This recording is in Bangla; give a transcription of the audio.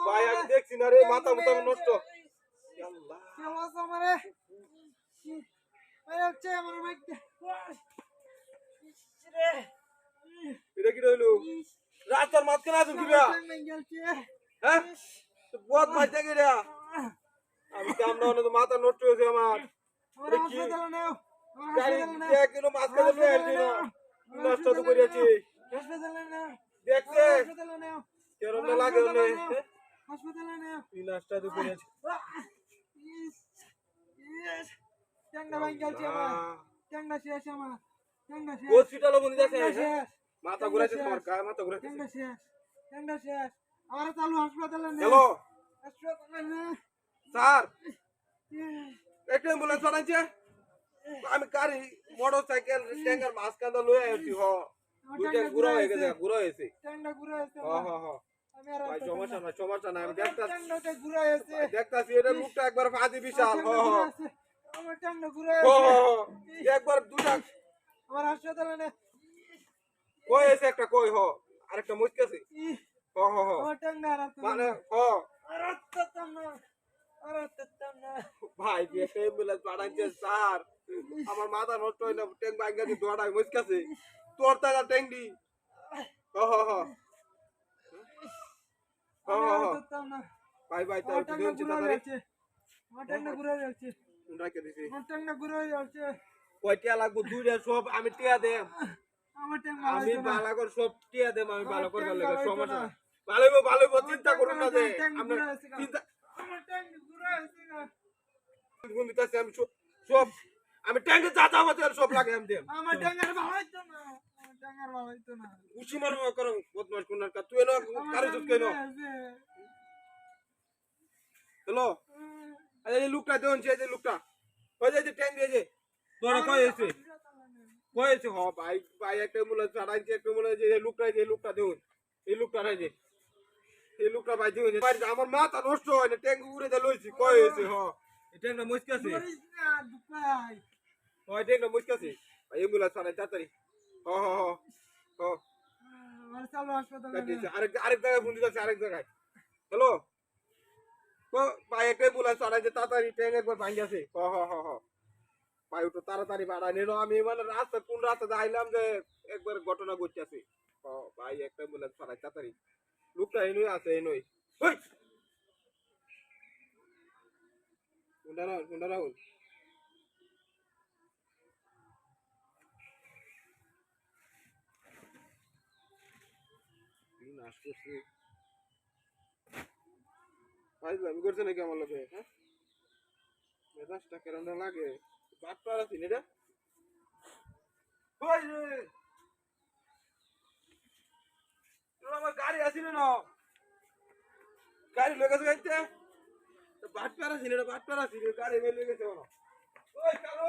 ভাই আমি দেখছি না রে মাথা মুথা নষ্ট আল্লাহ এটা কি রইলো রাস্তার মাঝখানে আছো কি হ্যাঁ বহুত ভাই দেখে রে আমি কাম না হলে তো মাথা নষ্ট হয়েছে আমার কি গাড়ি কিলো মাঝখানে লয়ে আসছি না নষ্ট তো করিয়াছি দেখতে কেরম লাগে ওনে তুই নষ্ট তো করিয়াছি হসপিটাল বন্ধ যাচ্ছে মাথা ঘুরাইছে তোমার গায়ে মাথা ঘুরাইছে হ্যালো স্যার একটা অ্যাম্বুলেন্স পাঠাইছে আমি গাড়ি মোটরসাইকেল ট্যাঙ্কার মাঝখানে লয়ে আসছি হ দুইটা ঘুরা হয়ে গেছে ঘুরা হয়েছে ভাই সমস্যা নাই আমি দেখতাছি এটা লোকটা একবার ফাঁদি বিশাল একবার দুটা আমার হাসপাতালে নে কই এসে একটা কই হ আরেকটা মুচকাছে আমার টাঙ্গা মানে ভাই যে অ্যাম্বুলেন্স পাঠাইছে স্যার আমার মাথা নষ্ট হয় না ট্যাঙ্ক ভাঙা দিয়ে দৌড়ায় মুচকাছে তোর তারা ট্যাঙ্কি ভাই ভাই তাই দিন চিন্তা করে আমার টাঙ্গা ঘুরে যাচ্ছে রাখে দিছি আমার টাঙ্গা ঘুরে যাচ্ছে কয়টা লাগবো দুইটা সব আমি টিয়া দেব আমার টাঙ্গা আমি ভালো করে সব টিয়া দেব আমি ভালো করে লাগে সমস্যা ভালো চিন্তা করুন না যে আমরা চিন্তা আমার টাঙ্গা ঘুরে যাচ্ছে না গুনিতাছি আমি সব আমি ট্যাঙ্কে যা যা আমাদের সব লাগে আমি দেব আমার টাঙ্গার ভালো হইতো না আমার টাঙ্গার ভালো হইতো না উসি মারো করো বদমাশ কোনার কা তুই না কারে জুত কইনো হ্যালো এই লোকটা দেন যে লোকটা ওই যে ট্যাঙ্ক দিয়ে যে তোরা কই এসে হ ভাই ভাই একটা অ্যাম্বুলেন্স ছাড়াইছে একটা অ্যাম্বুলেন্স এই লোকটা দেন এই লোকটা রাই যে এই লোকটা ভাই দেন আমার মাথা নষ্ট হয় না ট্যাঙ্ক উড়ে দে লইছি কই এসে হ এই ট্যাঙ্কটা মুচকাছে ওই ট্যাঙ্কটা মুচকাছে ভাই অ্যাম্বুলেন্স ছাড়াই তাড়াতাড়ি আমার চালু হাসপাতালে আরেক জায়গায় ফোন দিতেছে আরেক জায়গায় হ্যালো ভাই একটা অ্যাম্বুলেন্স ছাড়াইছে তাড়াতাড়ি ট্যাঙ্ক একবার ভাঙি আছে ভাই ওটা তাড়াতাড়ি বাড়াই নিল আমি মানে রাস্তা কোন রাস্তাতে আইলাম যে একবার ঘটনা ঘটছে ভাই একটা অ্যাম্বুলেন্স ছাড়াই তাড়াতাড়ি লোকটা এনই আছে এনই কোনটা রাহুল নাশ করছি ভাই আমি করছে নাকি আমার লোকে হ্যাঁ মেজাজটা কেরম লাগে বাটপার আছি রে ওই রে আমার গাড়ি আসি না গাড়ি লয়ে গেছে গাইতে বাটপার আছি রে গাড়ি লয়ে গেছে ওই কালো